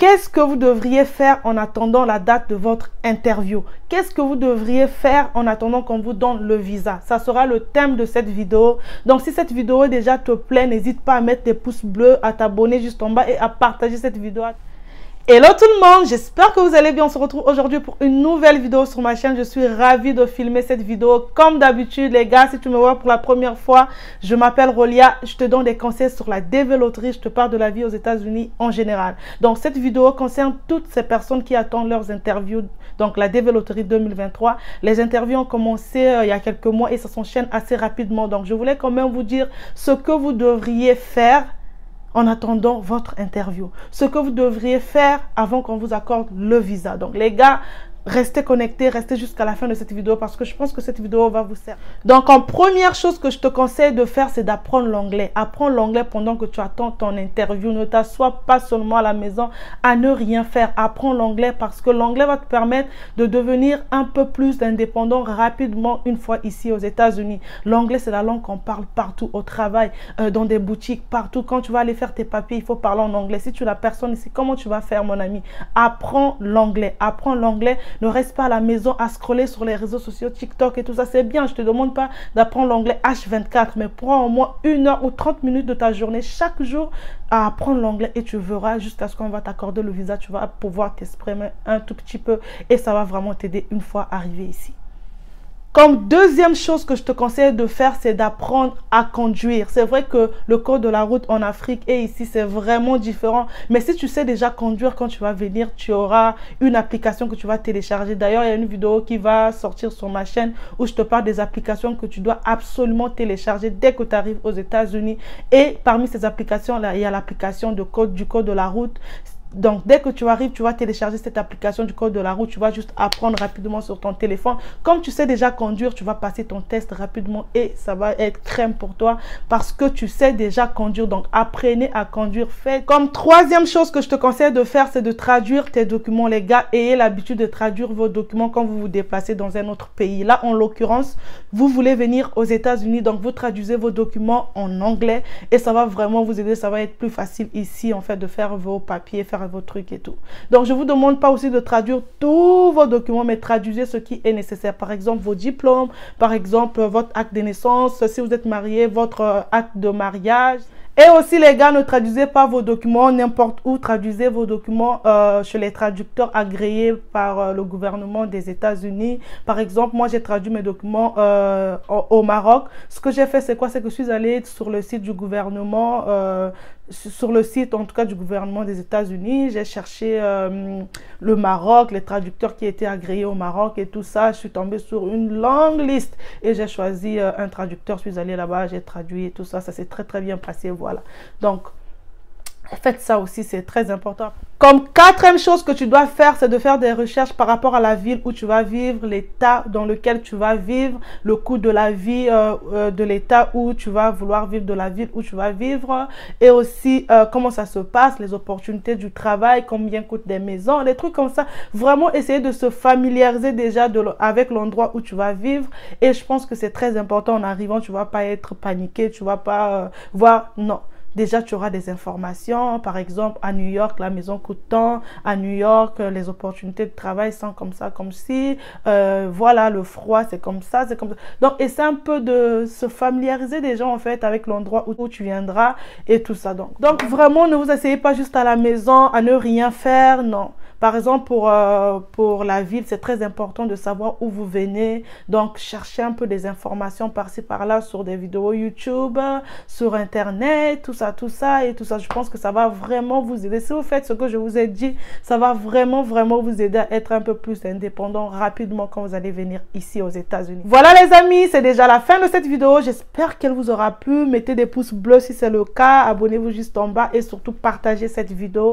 Qu'est-ce que vous devriez faire en attendant la date de votre interview? Qu'est-ce que vous devriez faire en attendant qu'on vous donne le visa? Ça sera le thème de cette vidéo. Donc, si cette vidéo déjà te plaît, n'hésite pas à mettre des pouces bleus, à t'abonner juste en bas et à partager cette vidéo. Hello tout le monde, j'espère que vous allez bien. On se retrouve aujourd'hui pour une nouvelle vidéo sur ma chaîne. Je suis ravie de filmer cette vidéo. Comme d'habitude les gars, si tu me vois pour la première fois, je m'appelle Rolia. Je te donne des conseils sur la dévéloterie. Je te parle de la vie aux États-Unis en général. Donc cette vidéo concerne toutes ces personnes qui attendent leurs interviews. Donc la dévéloterie 2023. Les interviews ont commencé il y a quelques mois et ça s'enchaîne assez rapidement. Donc je voulais quand même vous dire ce que vous devriez faire en attendant votre interview. Ce que vous devriez faire avant qu'on vous accorde le visa. Donc les gars, restez connectés, restez jusqu'à la fin de cette vidéo parce que je pense que cette vidéo va vous servir. Donc en première chose que je te conseille de faire, c'est d'apprendre l'anglais. Apprends l'anglais pendant que tu attends ton interview. Ne t'assois pas seulement à la maison à ne rien faire. Apprends l'anglais parce que l'anglais va te permettre de devenir un peu plus indépendant rapidement une fois ici aux États-Unis. L'anglais, c'est la langue qu'on parle partout, au travail, dans des boutiques, partout. Quand tu vas aller faire tes papiers, il faut parler en anglais. Si tu n'as personne ici, comment tu vas faire, mon ami? Apprends l'anglais. Apprends l'anglais. Ne reste pas à la maison à scroller sur les réseaux sociaux, TikTok et tout ça. C'est bien, je ne te demande pas d'apprendre l'anglais H24, mais prends au moins 1 heure ou 30 minutes de ta journée chaque jour à apprendre l'anglais et tu verras jusqu'à ce qu'on va t'accorder le visa. Tu vas pouvoir t'exprimer un tout petit peu et ça va vraiment t'aider une fois arrivé ici. Comme deuxième chose que je te conseille de faire, c'est d'apprendre à conduire. C'est vrai que le code de la route en Afrique et ici, c'est vraiment différent. Mais si tu sais déjà conduire quand tu vas venir, tu auras une application que tu vas télécharger. D'ailleurs, il y a une vidéo qui va sortir sur ma chaîne où je te parle des applications que tu dois absolument télécharger dès que tu arrives aux États-Unis. Et parmi ces applications-là, il y a l'application du code de la route. Donc, dès que tu arrives, tu vas télécharger cette application du code de la route. Tu vas juste apprendre rapidement sur ton téléphone. Comme tu sais déjà conduire, tu vas passer ton test rapidement et ça va être crème pour toi parce que tu sais déjà conduire. Donc, apprenez à conduire. Faites. Comme troisième chose que je te conseille de faire, c'est de traduire tes documents. Les gars, ayez l'habitude de traduire vos documents quand vous vous déplacez dans un autre pays. Là, en l'occurrence, vous voulez venir aux États-Unis. Donc, vous traduisez vos documents en anglais et ça va vraiment vous aider. Ça va être plus facile ici, en fait, de faire vos papiers, faire vos trucs et tout. Donc, je vous demande pas aussi de traduire tous vos documents, mais traduisez ce qui est nécessaire. Par exemple, vos diplômes, par exemple, votre acte de naissance, si vous êtes marié, votre acte de mariage. Et aussi, les gars, ne traduisez pas vos documents n'importe où. Traduisez vos documents chez les traducteurs agréés par le gouvernement des États-Unis. Par exemple, moi, j'ai traduit mes documents au Maroc. Ce que j'ai fait, c'est quoi? C'est que je suis allée sur le site du gouvernement, sur le site, en tout cas, du gouvernement des États-Unis. J'ai cherché le Maroc, les traducteurs qui étaient agréés au Maroc et tout ça. Je suis tombée sur une longue liste et j'ai choisi un traducteur. Je suis allée là-bas, j'ai traduit et tout ça. Ça s'est très, très bien passé. Voilà. Donc, faites ça aussi, c'est très important. Comme quatrième chose que tu dois faire, c'est de faire des recherches par rapport à la ville où tu vas vivre, l'état dans lequel tu vas vivre, le coût de la vie de l'état où tu vas vouloir vivre, de la ville où tu vas vivre, et aussi comment ça se passe, les opportunités du travail, combien coûtent des maisons, des trucs comme ça. Vraiment essayer de se familiariser déjà avec l'endroit où tu vas vivre. Et je pense que c'est très important en arrivant, tu ne vas pas être paniqué, tu ne vas pas voir, non. Déjà, tu auras des informations. Par exemple, à New York, la maison coûte tant. À New York, les opportunités de travail sont comme ça, comme si. Voilà, le froid, c'est comme ça, c'est comme ça. Donc, essaie un peu de se familiariser déjà, en fait, avec l'endroit où tu viendras et tout ça. Donc, vraiment, ne vous asseyez pas juste à la maison à ne rien faire, non. Par exemple, pour la ville, c'est très important de savoir où vous venez. Donc, cherchez un peu des informations par-ci, par-là sur des vidéos YouTube, sur Internet, tout ça et tout ça. Je pense que ça va vraiment vous aider. Si vous faites ce que je vous ai dit, ça va vraiment vous aider à être un peu plus indépendant rapidement quand vous allez venir ici aux États-Unis. Voilà les amis, c'est déjà la fin de cette vidéo. J'espère qu'elle vous aura plu. Mettez des pouces bleus si c'est le cas. Abonnez-vous juste en bas et surtout partagez cette vidéo.